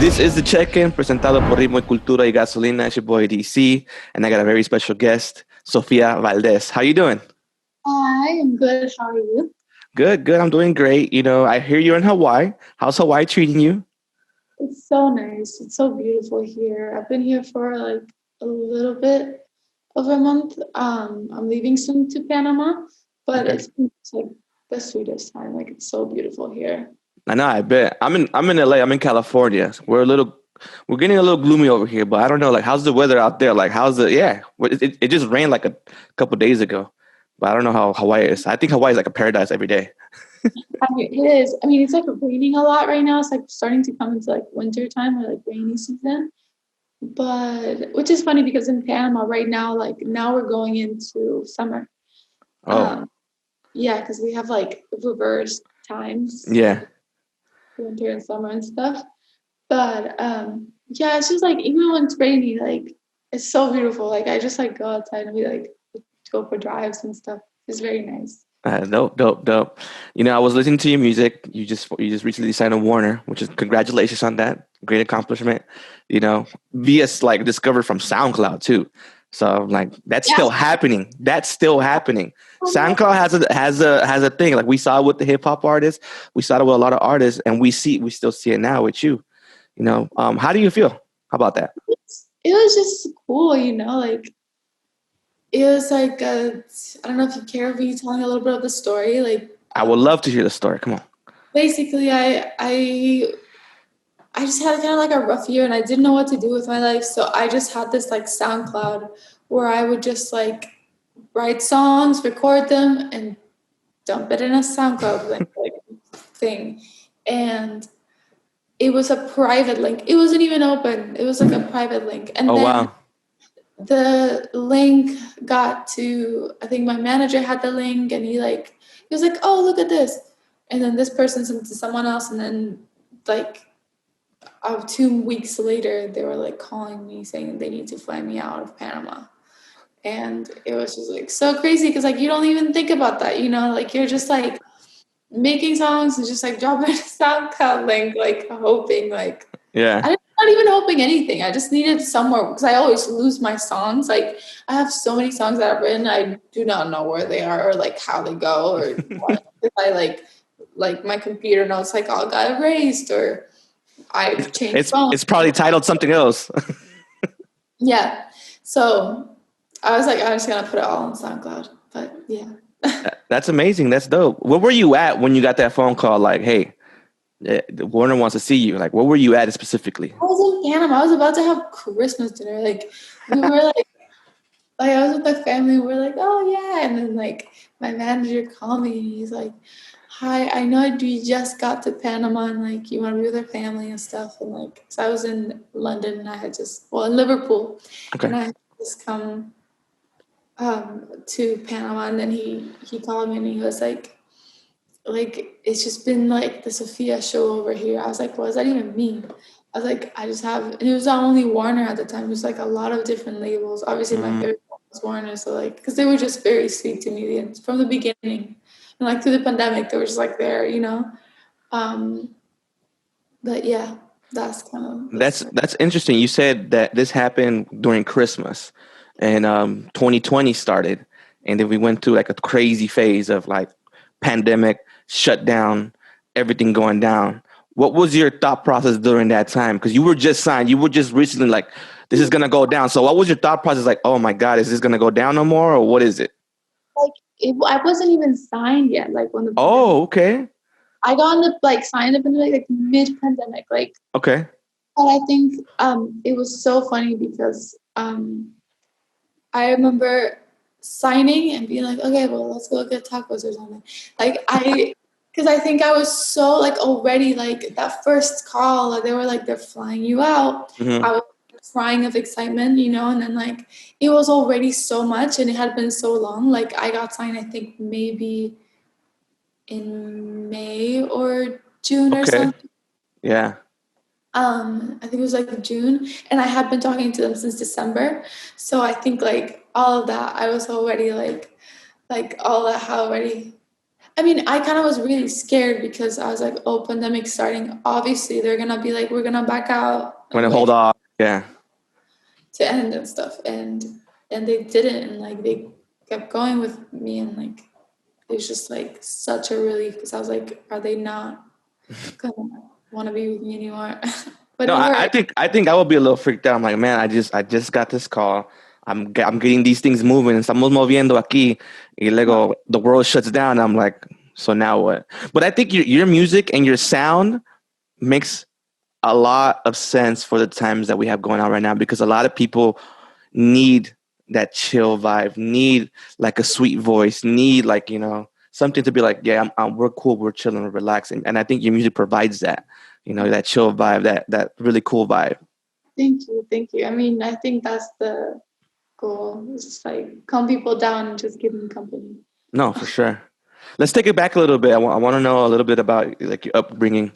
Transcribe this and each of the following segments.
This is the check-in presentado por Ritmo y Cultura y Gasolina. It's your boy DC, and I got a very special guest, Sofia Valdes. How you doing? Hi, I'm good. How are you? Good, good. I'm doing great. You know, I hear you're in Hawaii. How's Hawaii treating you? It's so nice. It's so beautiful here. I've been here for like a little bit over a month. I'm leaving soon to Panama, but Okay. it's been like the sweetest time. Like it's so beautiful here. I know. I bet. I'm in LA. I'm in California. We're getting a little gloomy over here. But I don't know. Like, how's the weather out there? Like, how's the yeah? It just rained like a couple days ago, but I don't know how Hawaii is. I think Hawaii is like a paradise every day. I mean, it is. I mean, it's like raining a lot right now. It's like starting to come into like winter time or like rainy season. But which is funny because in Panama right now, like now we're going into summer. Oh, Um, yeah, because we have like reverse times, yeah. like winter and summer and stuff. But yeah, it's just like even when it's rainy, like it's so beautiful. Like I just like go outside and we like go for drives and stuff. It's very nice. Dope, dope, dope. You know, I was listening to your music. You just recently signed a Warner, which is congratulations on that. Great accomplishment. You know, VS like discovered from SoundCloud too. So like that's Yeah. still happening. That's still happening. SoundCloud has a thing. Like we saw it with the hip hop artists, we saw it with a lot of artists, and we still see it now with you. You know, how do you feel? How about that? It was just cool, like it was like I don't know if you care if you telling a little bit of the story. Like I would love to hear the story. Come on. basically I just had kind of like a rough year and I didn't know what to do with my life. So I just had this like SoundCloud where I would just like write songs, record them, and dump it in a SoundCloud like thing. And it was a private link. It wasn't even open. It was like a private link. And Oh then wow. the link got to, I think my manager had the link and he was like, oh, look at this. And then this person sent it to someone else. And then like 2 weeks later, they were like calling me saying they need to fly me out of Panama. And it was just like so crazy because like you don't even think about that, like you're just like making songs and just like dropping a SoundCloud link, like hoping like Yeah. I'm not even hoping anything. I just needed somewhere because I always lose my songs. Like I have so many songs that I've written, I do not know where they are or like how they go or what. If I like my computer notes like all got erased or I've changed phones. It's probably titled something else. Yeah. So I was like, I'm just gonna put it all on SoundCloud. But yeah. That's amazing. That's dope. Where were you at when you got that phone call? Like, hey, Warner wants to see you. Like, where were you at specifically? I was in Panama. I was about to have Christmas dinner. Like we were like I was with my family. We were like, oh yeah, and then like my manager called me and he's like, hi, I know you just got to Panama and like you want to be with your family and stuff. And like, so I was in London and I had in Liverpool, Okay. and I had just come to Panama, and then he called me and he was like it's just been like the Sofia show over here. I was like, what does that even mean? I was like, I just have, and it was not only Warner at the time. It was like a lot of different labels. Obviously, my favorite one was Warner. So like, because they were just very sweet to me from the beginning, and like through the pandemic, they were just like there. Um, but yeah, that's kind of the story. That's interesting. You said that this happened during Christmas, and 2020 started, and then we went through like a crazy phase of like pandemic shutdown, everything going down. What was your thought process during that time? Because you were just signed, you were just recently like, this is gonna go down. So what was your thought process like? Oh my God, is this gonna go down no more, or what is it? Like, I wasn't even signed yet. Like when the pandemic, Oh, okay, I got on the like signed up in like mid pandemic, like. okay, But I think it was so funny because I remember signing and being like, okay, well, let's go get tacos or something. Because I think I was so like already like that first call, like they were like they're flying you out. hmm I was crying of excitement, and then like it was already so much and it had been so long. Like I got signed, I think maybe in May or June or okay, something. yeah. I think it was like June, and I had been talking to them since December. So I think like all of that, I was already like all that had already I mean, I kind of was really scared because I was like, oh, pandemic's starting. Obviously, they're gonna be like, we're gonna back out, When I hold like off. Yeah. to end and stuff, and they didn't, and like they kept going with me, and like it was just like such a relief because I was like, are they not gonna want to be with me anymore? But No, it I worked. think I would be a little freaked out. I'm like, man, I just got this call. I'm getting these things moving. Estamos moviendo aquí. Y luego the world shuts down. I'm like, so now what? But I think your music and your sound makes a lot of sense for the times that we have going on right now, because a lot of people need that chill vibe, need like a sweet voice, need like, something to be like, yeah, we're cool, we're chilling, we're relaxing. And I think your music provides that, that chill vibe, that really cool vibe. Thank you. I mean, I think that's the goal. It's just like calm people down and just give them company. No, for sure. Let's take it back a little bit. I want to know a little bit about like your upbringing.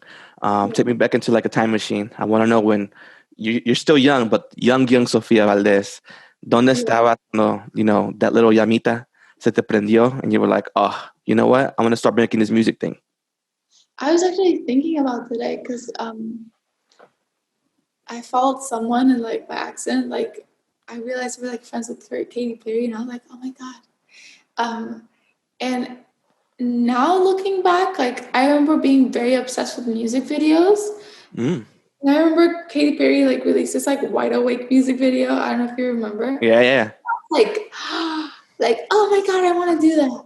Take me back into like a time machine. I want to know when you're still young, but young Sofia Valdes. ¿Dónde Yeah. estaba cuando, that little llamita se te prendió and you were like, oh, you know what? I'm going to start making this music thing. I was actually thinking about today because I followed someone and like by accident, like I realized we're like friends with Katy Perry, and I was like, oh my god. And now looking back, like I remember being very obsessed with music videos. Mm. And I remember Katy Perry like released this like Wide Awake music video. I don't know if you remember. Yeah, yeah. Like, like oh my god, I want to do that.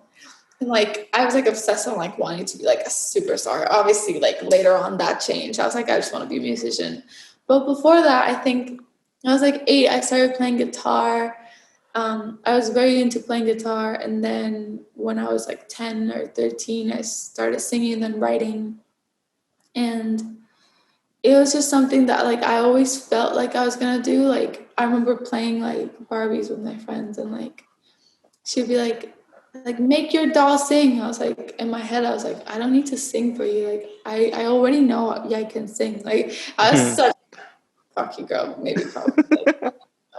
And like I was like obsessed on like wanting to be like a superstar. Obviously, like later on that changed. I was like, I just want to be a musician. But before that, I think I was like 8. I started playing guitar. I was very into playing guitar, and then when I was like 10 or 13, I started singing and then writing. And it was just something that like I always felt like I was gonna do. Like I remember playing like Barbies with my friends, and like she'd be like make your doll sing. I was like in my head, I was like, I don't need to sing for you. Like I already know I can sing. Like I was such a cocky girl, maybe probably.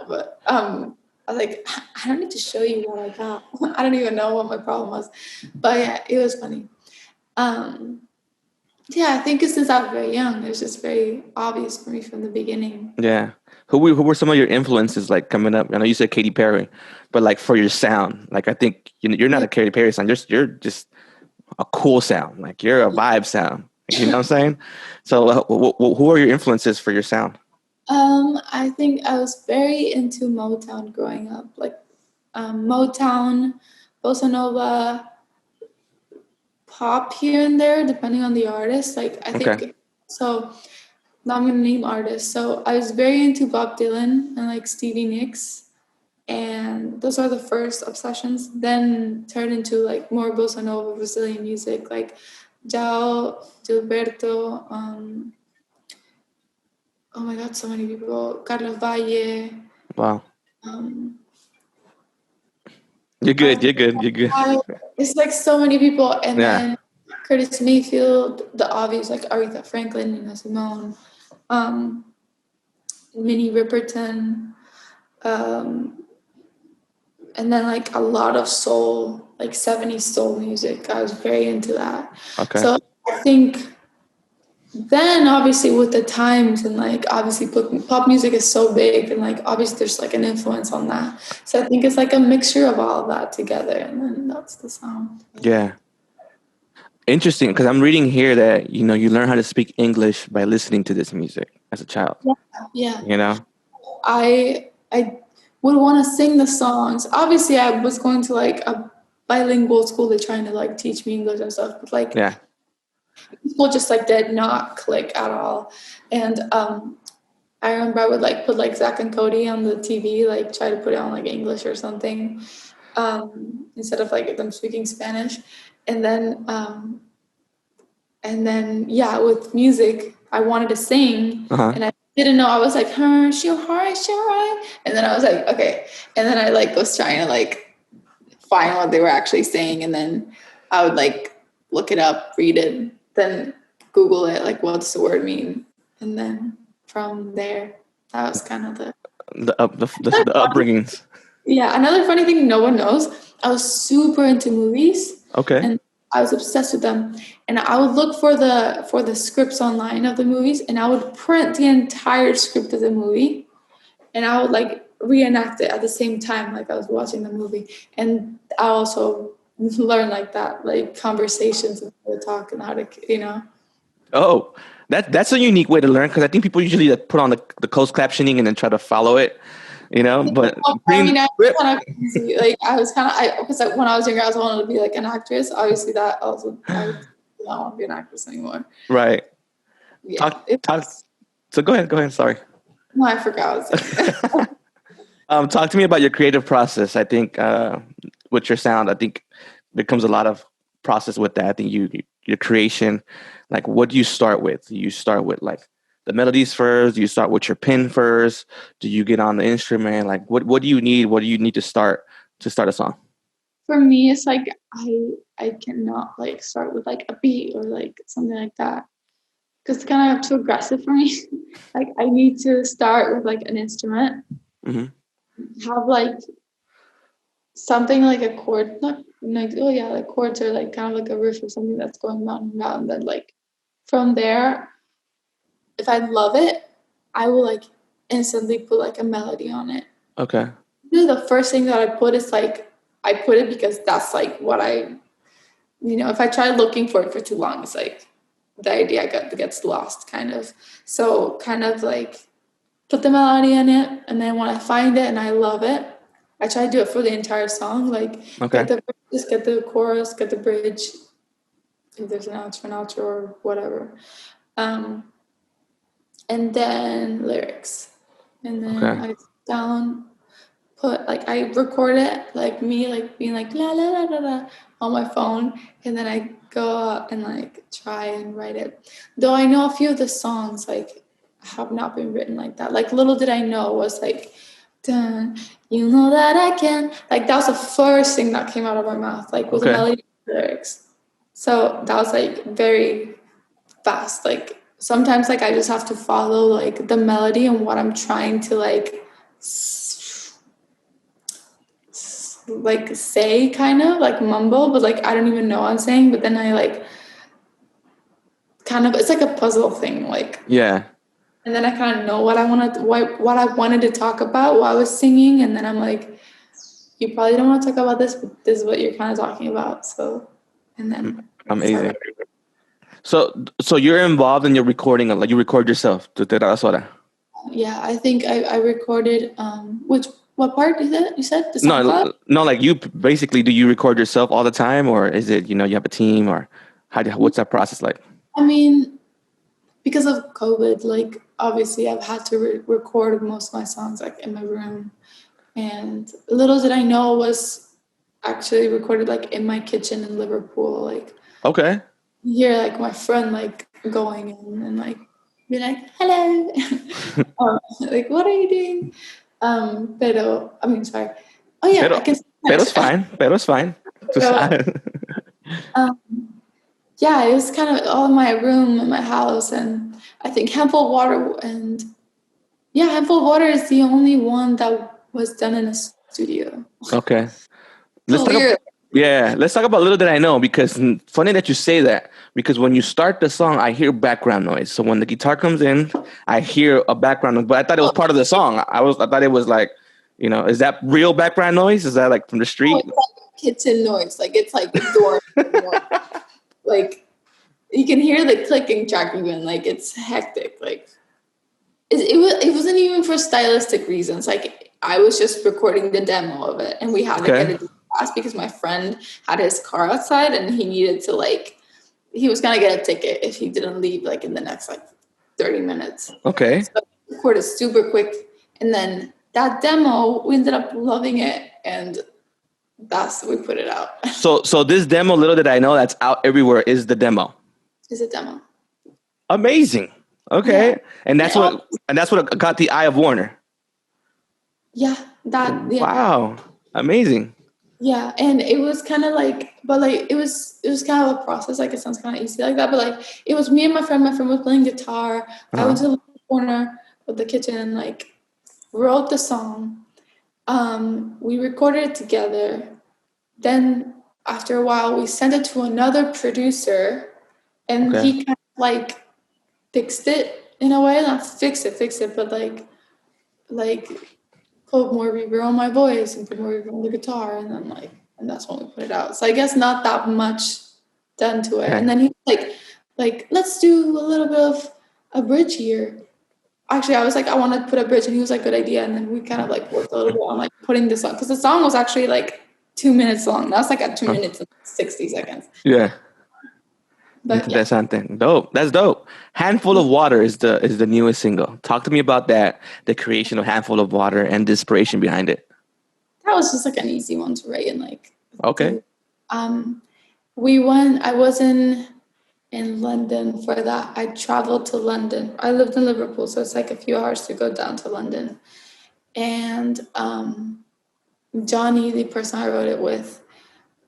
But I was like, I don't need to show you what I got. I don't even know what my problem was. But yeah, it was funny. Um, yeah, I think since I was very young, it was just very obvious for me from the beginning. Yeah. Who were some of your influences like coming up? I know you said Katy Perry, but like for your sound, like I think you're not Yeah. a Katy Perry sound. You're just a cool sound. Like you're a vibe sound. You know what I'm saying? So who are your influences for your sound? I think I was very into Motown growing up, like Motown, bossa nova, pop here and there, depending on the artist. Like I Okay. think so. Now I'm gonna name artists. So I was very into Bob Dylan and like Stevie Nicks, and those are the first obsessions. Then turned into like more bossa nova Brazilian music, like Jao, Gilberto. Oh my God, so many people. Carlos Valle. Wow. Um, You're good. You're good. You're good. it's like so many people, and Yeah. then Curtis Mayfield, the obvious like Aretha Franklin, Nina Simone, um, Minnie Riperton, um, and then like a lot of soul, like 70s soul music. I was very into that. Okay. So I think then obviously with the times and like obviously pop music is so big, and like obviously there's like an influence on that. So I think it's like a mixture of all of that together, and then that's the sound. Yeah. Interesting, because I'm reading here that you learn how to speak English by listening to this music as a child. Yeah. You know. I would want to sing the songs. Obviously, I was going to like a bilingual school. They're trying to like teach me English and stuff, but like Yeah. people just like did not click at all. And I remember I would like put like Zach and Cody on the TV, like try to put it on like English or something, instead of like them speaking Spanish. And then yeah, with music, I wanted to sing, Uh-huh. and I didn't know. I was like, she'll high. And then I was like, okay. And then I like was trying to like find what they were actually saying, and then I would like look it up, read it, then Google it, like what's the word mean, and then from there, that was kind of The upbringings. yeah. Another funny thing no one knows, I was super into movies, Okay. and I was obsessed with them, and I would look for the scripts online of the movies, and I would print the entire script of the movie, and I would like reenact it at the same time, like I was watching the movie. And I also learned like that, like conversations and how to talk and how to, Oh, that's a unique way to learn, because I think people usually put on the closed captioning and then try to follow it, but I reading mean, the I was script. kind of crazy. Like I was kind of, because like, when I was younger, I was wanted to be like an actress. Obviously, that also I don't want to be an actress anymore. Right. Yeah, Talk. So go ahead. Sorry. no, I forgot what I was saying. Talk to me about your creative process. I think with your sound, I think there comes a lot of process with that. I think your creation, like, what do you start with? Do you start with like the melodies first? Do you start with your pen first? Do you get on the instrument? Like, what do you need? What do you need to start a song? For me, it's like I cannot like start with like a beat or like something like that, because it's kind of too aggressive for me. Like I need to start with like an instrument, Hmm. have like something like a chord, not like, oh yeah, like chords, or like kind of like a riff or something that's going round and round. Then like from there, if I love it, I will like instantly put like a melody on it. Okay. Usually the first thing that I put is like I put it because that's like what I, if I try looking for it for too long, it's like the idea gets lost kind of. So kind of like put the melody in it, and then when I find it and I love it, I try to do it for the entire song. Like Okay. just get the chorus, get the bridge, if there's an outro or whatever, um, and then lyrics, and then Okay. I sit down, put like I record it like me like being like la la la la la on my phone, and then I go out and like try and write it. Though I know a few of the songs like have not been written like that. Like Little Did I Know was like, dun, you know that I can. Like that was the first thing that came out of my mouth, like with the Okay. melody and lyrics. So that was like very fast. Like sometimes like I just have to follow like the melody and what I'm trying to like say, kind of like mumble, but like I don't even know what I'm saying. But then I like kind of, it's like a puzzle thing, like, Yeah. and then I kind of know what I wanted to talk about while I was singing, and then I'm like, you probably don't want to talk about this, but this is what you're kind of talking about. So, and then Amazing. start. So you're involved in your recording, like you record yourself. That's what. Yeah, I think I recorded which what part is it? You said the SoundCloud? No, no, like you basically, do you record yourself all the time, or is it, you have a team, or what's that process like? I mean, because of COVID, like obviously I've had to record most of my songs like in my room. And Little Did I Know was actually recorded like in my kitchen in Liverpool. Like Okay. you hear like my friend like going in and like be like, hello. Like what are you doing? Pero I mean sorry. Oh yeah, I Pero, can speak pero's Spanish. fine. Pero's fine. Just, Pero, um, yeah, it was kind of all in my room in my house, and I think Handful of Water, and yeah, Handful of Water is the only one that was done in a studio. okay. Let's So talk about weird. Yeah, let's talk about Little Did I Know, because funny that you say that, because when you start the song, I hear background noise. So when the guitar comes in, I hear a background noise, but I thought it was part of the song. I thought it was like, is that real background noise? Is that like from the Oh, street? it's like kitchen noise. Like it's like a door noise. Like you can hear the clicking track even. Like it's hectic. Like it wasn't even for stylistic reasons. Like I was just recording the demo of it, and we had to get Okay. it fast because my friend had his car outside, and he needed to like he was gonna get a ticket if he didn't leave like in the next like 30 minutes. Okay. So I recorded super quick, and then that demo we ended up loving it, and we put it out. So this demo, Little Did I Know, that's out everywhere, is the demo. It's a demo. Amazing. Yeah. Okay. And And that's what got the eye of Warner. yeah, that yeah. Wow. Amazing. Yeah. And it was kind of like, but like it was kind of a process. Like it sounds kind of easy like that, but like it was me and my friend. My friend was playing guitar. I went Uh-huh. to the corner of the kitchen and like wrote the song. We recorded it together. Then after a while, we sent it to another producer, and Okay. he kind of like fixed it in a way. Not fix it, but like put more reverb on my voice and put more reverb on the guitar, and then and that's when we put it out. So I guess not that much done to it. Okay. And then he was like let's do a little bit of a bridge here. Actually, I was like, I want to put a bridge, and he was like, good idea. And then we kind of like worked a little bit on like putting this on, because the song was actually like 2 minutes long. That was like at 2 minutes and 60 seconds. Yeah. But yeah, Interesante. Dope. That's dope. Handful of Water is the newest single. Talk to me about that, the creation of Handful of Water and the inspiration behind it. that was just like an easy one to write and like Okay. do. We went. I was in London for that. I traveled to London. I lived in Liverpool, so it's like a few hours to go down to London. And Johnny, the person I wrote it with,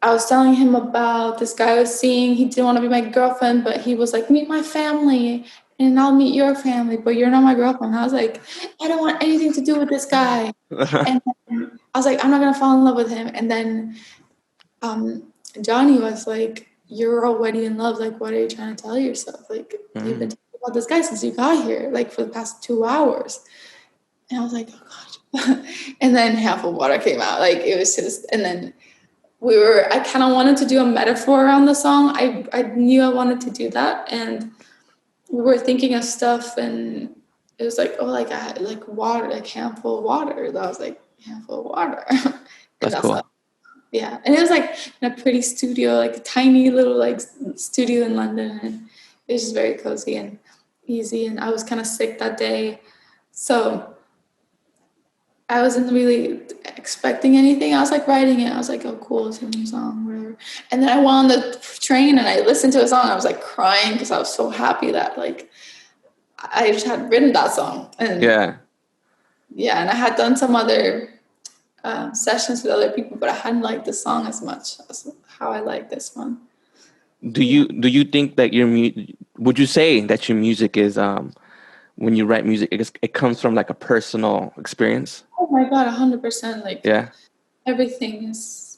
I was telling him about this guy I was seeing. He didn't want to be my girlfriend, but he was like, meet my family and I'll meet your family, but you're not my girlfriend. I was like, I don't want anything to do with this guy. And then I was like, I'm not going to fall in love with him. And then Johnny was like, you're already in love. Like, what are you trying to tell yourself? Like, you've been talking about this guy since you got here, like for the past 2 hours. And I was like, oh gosh. And then Half of Water came out. Like, it was just, and then I kind of wanted to do a metaphor around the song. I knew I wanted to do that. And we were thinking of stuff, and it was like, oh, like I had like water, like handful of water. That was like handful of water. And That's cool. yeah. And it was like in a pretty studio, like a tiny little like studio in London. And it was just very cozy and easy. And I was kind of sick that day. So I wasn't really expecting anything. I was like writing it. I was like, oh, cool, it's a new song, whatever. And then I went on the train and I listened to a song. I was like crying because I was so happy that like I just had written that song. And Yeah. and I had done some other sessions with other people, but I hadn't liked the song as much as how I like this one. Do you think that would you say that your music is when you write music, it comes from like a personal experience? Oh my God, 100%. Like Yeah. everything is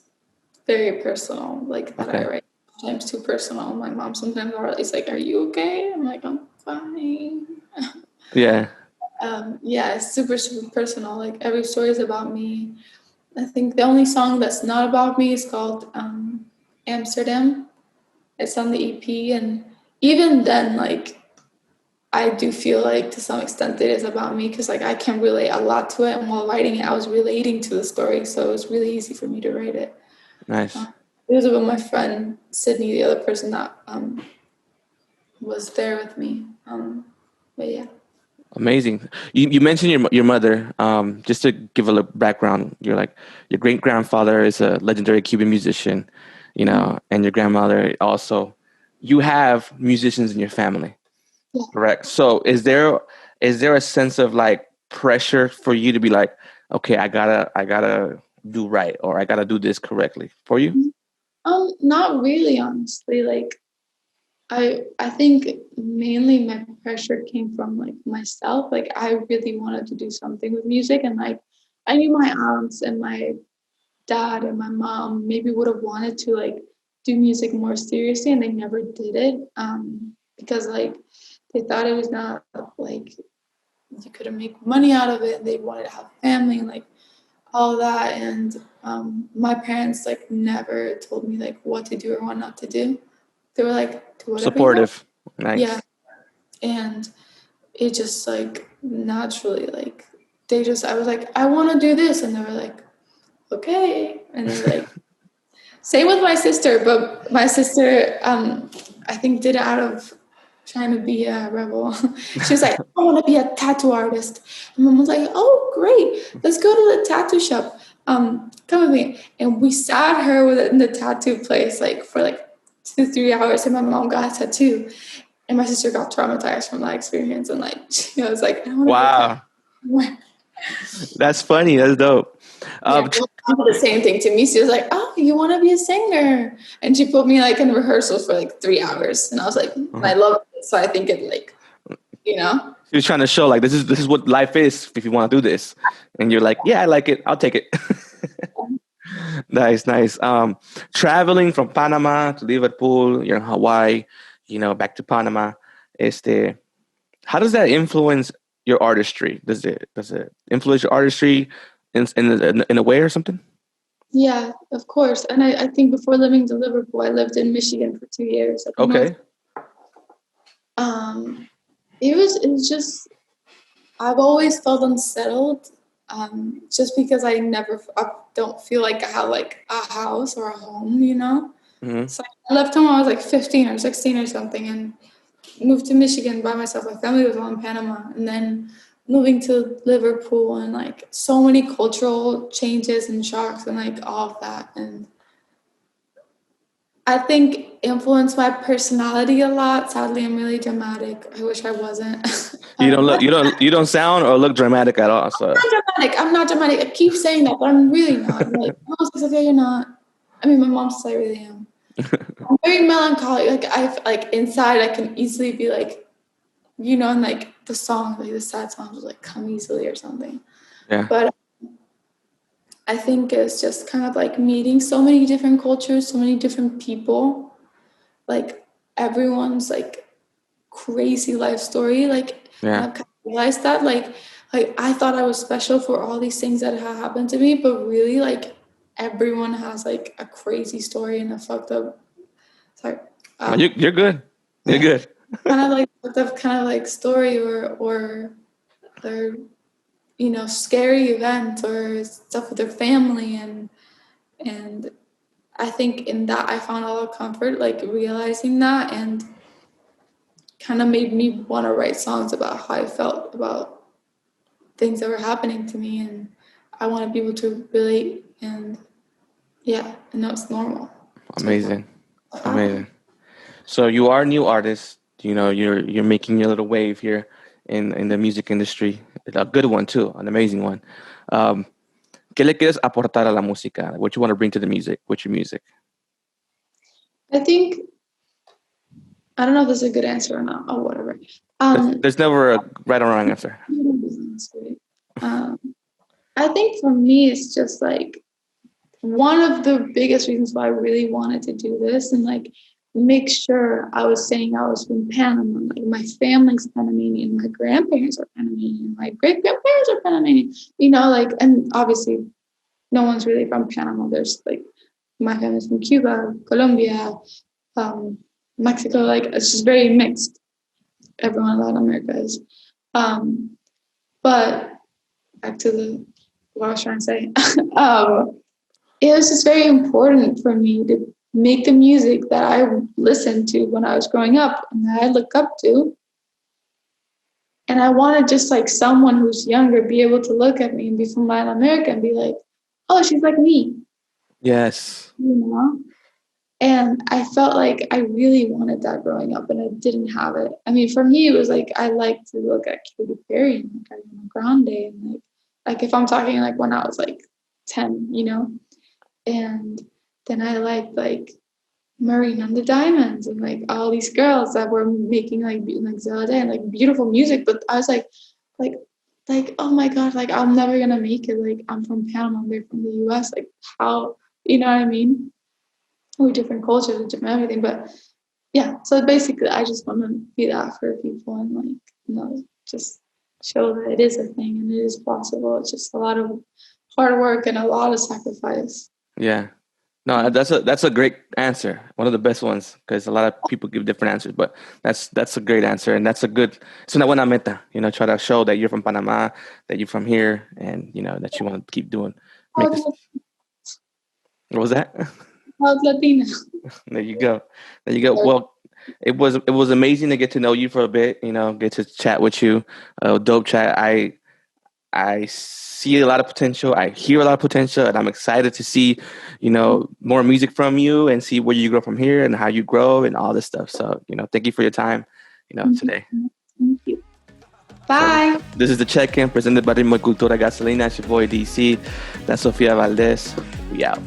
very personal. Like that I Okay. write sometimes too personal. My mom sometimes is like, "Are you okay?" I'm like, "I'm fine." Yeah. It's super super personal. Like every story is about me. I think the only song that's not about me is called Amsterdam. It's on the EP, and even then, like I do feel like to some extent it is about me, because like I can relate a lot to it, and while writing it I was relating to the story, so it was really easy for me to write it. Nice. It was with my friend Sydney, the other person that was there with me. But yeah. Amazing. You mentioned your mother. Just to give a little background, your great grandfather is a legendary Cuban musician, and your grandmother also. You have musicians in your family, Yeah. correct? So is there a sense of like pressure for you to be like, okay, I gotta do right, or I gotta do this correctly for you? Not really, honestly. Like I think mainly my pressure came from like myself. Like I really wanted to do something with music, and like I knew my aunts and my dad and my mom maybe would have wanted to like do music more seriously, and they never did it because like they thought it was not like you couldn't make money out of it. They wanted to have family and like all that. And my parents like never told me like what to do or what not to do. They were like, do whatever you want. Supportive. Nice. Yeah. And it just like naturally like I was like, I want to do this, and they were like, okay. And they're like, same with my sister, but my sister I think did it out of trying to be a rebel. She was like, I want to be a tattoo artist. And mom was like, oh, great. Let's go to the tattoo shop. Come with me. And we sat her in the tattoo place like for like 2-3 hours, and my mom got a tattoo. And my sister got traumatized from that experience. And like, she was like, I want to be a Wow. tattoo. That's funny. That's dope. Yeah, she did the same thing to me. She was like, oh, you want to be a singer? And she put me like in rehearsals for like 3 hours. And I was like, and I love it. So I think it like, She was trying to show like this is what life is if you want to do this. And you're like, yeah, I like it. I'll take it. Nice, nice. Traveling from Panama to Liverpool, you're in Hawaii, back to Panama. Este, how does that influence your artistry? Does it influence your artistry in a way or something? Yeah, of course. And I think before living to Liverpool, I lived in Michigan for 2 years, like north. Okay. It was just, I've always felt unsettled, just because I don't feel like I have like a house or a home. Hmm. So I left home when I was like 15 or 16 or something, and moved to Michigan by myself. My family was all in Panama, and then moving to Liverpool, and like so many cultural changes and shocks and like all of that. And I think influenced my personality a lot. Sadly, I'm really dramatic. I wish I wasn't. You don't look, Not you don't sound or look dramatic at all. So dramatic. I'm not dramatic. I keep saying that, but I'm really not. I'm like, oh, Sophia, you're not. I mean, my mom says I really am. I'm very melancholy. Like like inside, I can easily be like, and like the song, like the sad songs will like come easily or something. yeah, But I think it's just kind of like meeting so many different cultures, so many different people, like everyone's like crazy life story. Like, and yeah, I've kind of realized that like I thought I was special for all these things that had happened to me, but really like everyone has like a crazy story and a fucked up, sorry, no, um, you're good. You're good. kind of like fucked up kind of like story or scary event or stuff with their family, and I think in that I found a lot of comfort, like realizing that, and kind of made me want to write songs about how I felt about things that were happening to me, and I want to be able to relate, and yeah, and know it's normal. It's like what Amazing, happened. amazing. So you are a new artist. You're making your little wave here in the music industry. A good one too, an amazing one. Um, ¿Qué le quieres aportar a la música? What you want to bring to the music with your music? I think I don't know if this is a good answer or not, or whatever. There's never a right or wrong answer. um, I think for me, it's just like one of the biggest reasons why I really wanted to do this and like make sure I was saying I was from Panama. Like my family's Panamanian, my grandparents are Panamanian, my great grandparents are Panamanian. Like, and obviously no one's really from Panama. There's like my family's from Cuba, Colombia, um, Mexico. Like it's just very mixed. Everyone in Latin America is. But back to what I was trying to say. It was just very important for me to make the music that I listened to when I was growing up and that I look up to. And I wanted just like someone who's younger be able to look at me and be from Latin America and be like, oh, she's like me, Yes. you know? And I felt like I really wanted that growing up and I didn't have it. I mean, for me, it was like I like to look at Katy Perry and like Ariana Grande and like if I'm talking like when I was like 10. And then I liked like Marina and the Diamonds and like all these girls that were making like Zella Day and like beautiful music. But I was like, oh my God, like I'm never gonna make it. Like I'm from Panama, they're from the US. Like how, you know what I mean? We're different cultures and different everything. But yeah, so basically I just want to be that for people and like, just show that it is a thing and it is possible. It's just a lot of hard work and a lot of sacrifice. Yeah. No, that's a great answer. One of the best ones because a lot of people give different answers, but that's a great answer and that's a good. Es una buena meta. Try to show that you're from Panama, that you're from here, and that you want to keep doing. Make this. What was that? Latina. There you go. There you go. Well, it was amazing to get to know you for a bit. Get to chat with you. Dope chat. I see a lot of potential. I hear a lot of potential, and I'm excited to see, more music from you and see where you grow from here and how you grow and all this stuff. So, thank you for your time, today. Thank you. So Bye. this is the check-in presented by Ritmo Cultura Gasolina. It's your boy DC. That's Sofia Valdes. We out.